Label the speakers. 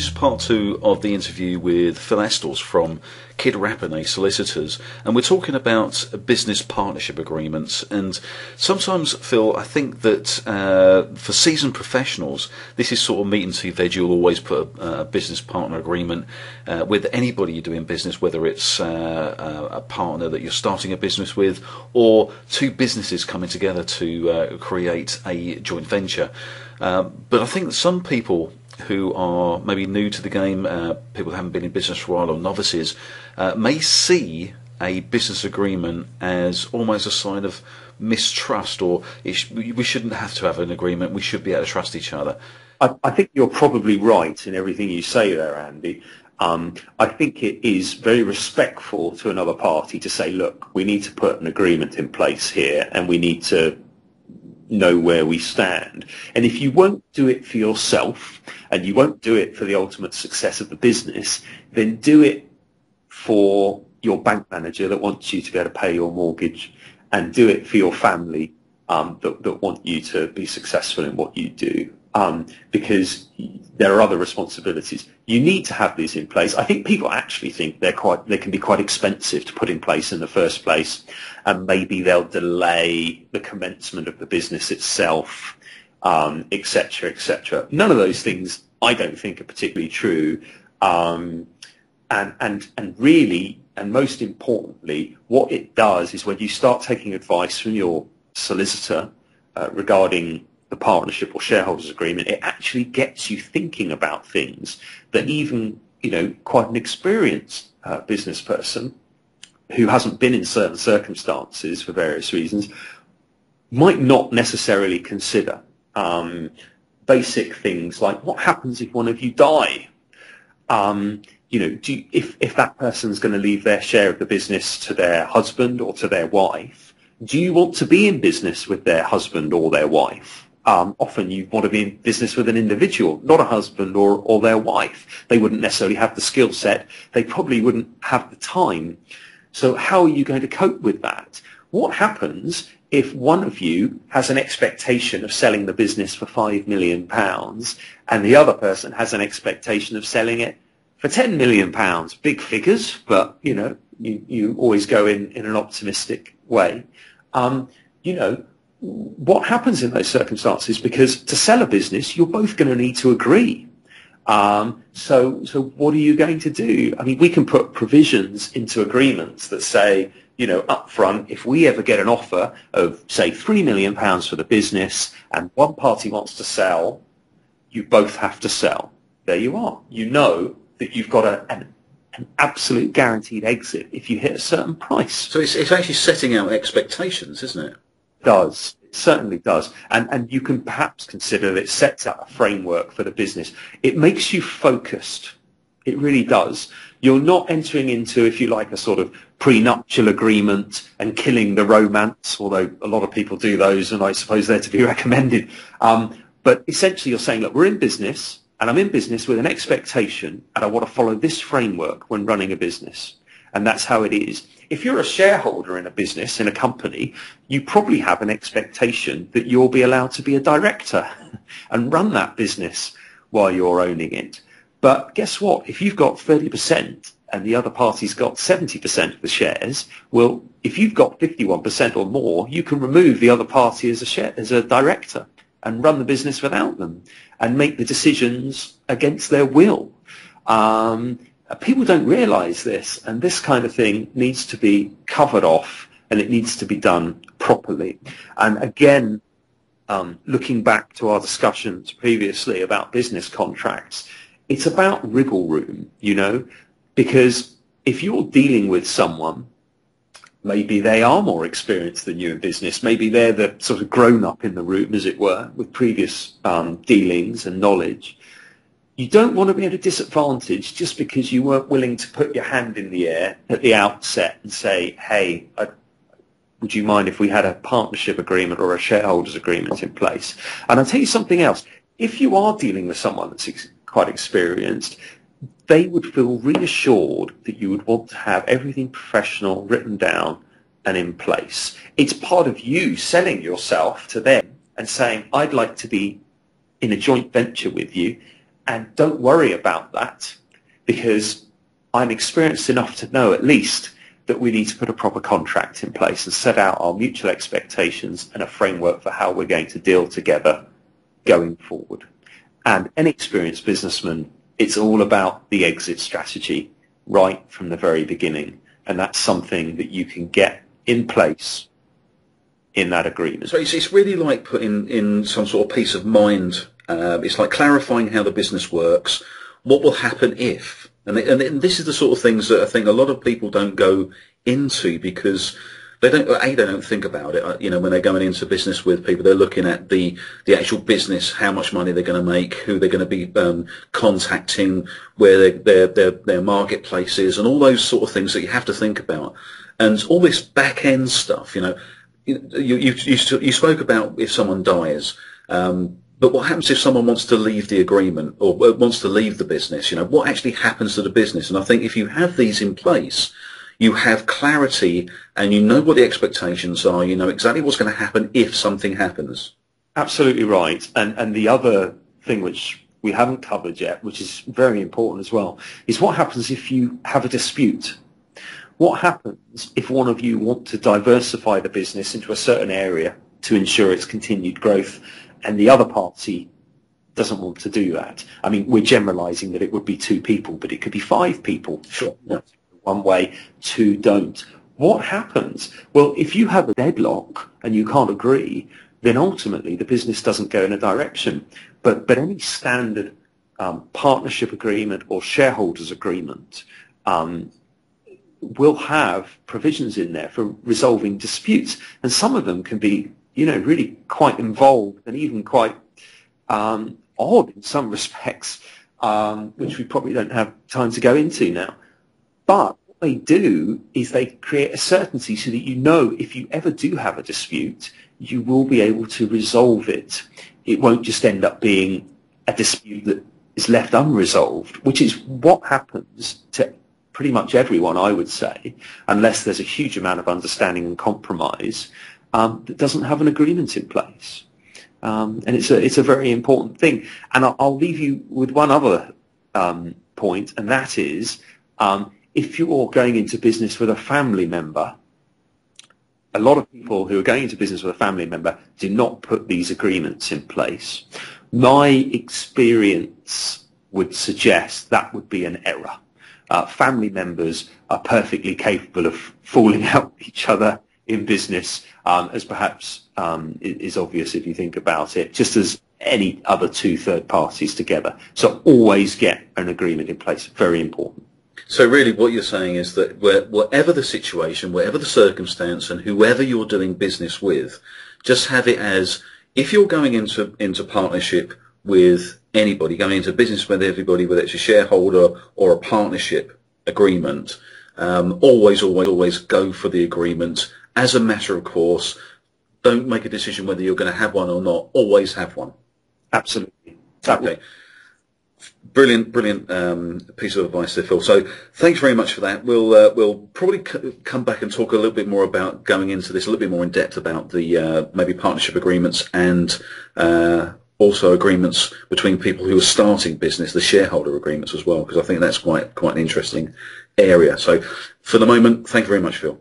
Speaker 1: This is part two of the interview with Phil Astles from Rapinet Solicitors, and we're talking about business partnership agreements. And sometimes, Phil, I think that for seasoned professionals, this is sort of meat and tea veg. You'll always put a business partner agreement with anybody you're doing business, whether it's a partner that you're starting a business with or two businesses coming together to create a joint venture. But I think that some people who are maybe new to the game, people who haven't been in business for a while, or novices, may see a business agreement as almost a sign of mistrust, or we shouldn't have to have an agreement, we should be able to trust each other.
Speaker 2: I think you're probably right in everything you say there, Andy. I think it is very respectful to another party to say, look, we need to put an agreement in place here, and we need to know where we stand. And if you won't do it for yourself and you won't do it for the ultimate success of the business, then do it for your bank manager that wants you to be able to pay your mortgage, and do it for your family that want you to be successful in what you do, because there are other responsibilities. You need to have these in place. I think people actually think they can be quite expensive to put in place in the first place, and maybe they'll delay the commencement of the business itself, etc., etc. None of those things I don't think are particularly true, and really, and most importantly, what it does is when you start taking advice from your solicitor regarding the partnership or shareholders agreement, it actually gets you thinking about things that even, quite an experienced business person who hasn't been in certain circumstances for various reasons might not necessarily consider. Basic things like, what happens if one of you die? If that person's going to leave their share of the business to their husband or to their wife, do you want to be in business with their husband or their wife? Often you want to be in business with an individual, not a husband or their wife. They wouldn't necessarily have the skill set. They probably wouldn't have the time. So how are you going to cope with that? What happens if one of you has an expectation of selling the business for £5 million and the other person has an expectation of selling it for £10 million? Big figures, but, you always go in an optimistic way. What happens in those circumstances? Because to sell a business, you're both going to need to agree. So what are you going to do? I mean, we can put provisions into agreements that say, up front, if we ever get an offer of, say, £3 million for the business and one party wants to sell, you both have to sell. There you are. You know that you've got an absolute guaranteed exit if you hit a certain price.
Speaker 1: So it's actually setting out expectations, isn't it?
Speaker 2: Does. It certainly does. And you can perhaps consider that it sets out a framework for the business. It makes you focused. It really does. You're not entering into, if you like, a sort of prenuptial agreement and killing the romance, although a lot of people do those, and I suppose they're to be recommended. But essentially you're saying, look, we're in business, and I'm in business with an expectation, and I want to follow this framework when running a business. And that's how it is. If you're a shareholder in a business, in a company, you probably have an expectation that you'll be allowed to be a director and run that business while you're owning it. But guess what? If you've got 30% and the other party's got 70% of the shares, well, if you've got 51% or more, you can remove the other party as a director and run the business without them and make the decisions against their will. People don't realise this, and this kind of thing needs to be covered off, and it needs to be done properly. And again, looking back to our discussions previously about business contracts, it's about wriggle room, because if you're dealing with someone, maybe they are more experienced than you in business, maybe they're the sort of grown-up in the room, as it were, with previous dealings and knowledge. You don't want to be at a disadvantage just because you weren't willing to put your hand in the air at the outset and say, hey, would you mind if we had a partnership agreement or a shareholders agreement in place? And I'll tell you something else. If you are dealing with someone that's quite experienced, they would feel reassured that you would want to have everything professional written down and in place. It's part of you selling yourself to them and saying, I'd like to be in a joint venture with you, And don't worry about that, because I'm experienced enough to know at least that we need to put a proper contract in place and set out our mutual expectations and a framework for how we're going to deal together going forward. And any experienced businessman, it's all about the exit strategy right from the very beginning. And that's something that you can get in place in that agreement.
Speaker 1: So it's really like putting in some sort of peace of mind. It's like clarifying how the business works, what will happen if. And this is the sort of things that I think a lot of people don't go into because they don't think about it. You know, when they're going into business with people, they're looking at the actual business, how much money they're going to make, who they're going to be contacting, where their marketplace is, and all those sort of things that you have to think about. And all this back end stuff, you know, you spoke about if someone dies. But what happens if someone wants to leave the agreement or wants to leave the business? You know, what actually happens to the business? And I think if you have these in place, you have clarity and you know what the expectations are. You know exactly what's going to happen if something happens.
Speaker 2: Absolutely right. And the other thing which we haven't covered yet, which is very important as well, is what happens if you have a dispute? What happens if one of you want to diversify the business into a certain area to ensure its continued growth, and the other party doesn't want to do that? I mean, we're generalizing that it would be 2 people, but it could be 5 people.
Speaker 1: Sure. Yeah.
Speaker 2: One way, 2 don't. What happens? Well, if you have a deadlock and you can't agree, then ultimately the business doesn't go in a direction. But any standard partnership agreement or shareholders agreement will have provisions in there for resolving disputes. And some of them can be, you know, really quite involved and even quite odd in some respects, which we probably don't have time to go into now. But what they do is they create a certainty so that you know if you ever do have a dispute, you will be able to resolve it. It won't just end up being a dispute that is left unresolved, which is what happens to pretty much everyone, I would say, unless there's a huge amount of understanding and compromise, that doesn't have an agreement in place. And it's a very important thing. And I'll leave you with one other point, and that is if you're going into business with a family member, a lot of people who are going into business with a family member do not put these agreements in place. My experience would suggest that would be an error. Family members are perfectly capable of falling out with each other in business, as perhaps is obvious if you think about it, just as any other 2 third parties together. So always get an agreement in place. Very important.
Speaker 1: So really what you're saying is that whatever the situation, whatever the circumstance, and whoever you're doing business with, just have it as, if you're going into partnership with anybody, going into business with everybody, whether it's a shareholder or a partnership agreement, always go for the agreement as a matter of course. Don't make a decision whether you're going to have one or not. Always have one.
Speaker 2: Absolutely.
Speaker 1: Okay. Brilliant piece of advice there, Phil. So thanks very much for that. We'll probably come back and talk a little bit more about going into this a little bit more in depth about the maybe partnership agreements and also agreements between people who are starting business, the shareholder agreements as well, because I think that's quite an interesting area. So for the moment, thank you very much, Phil.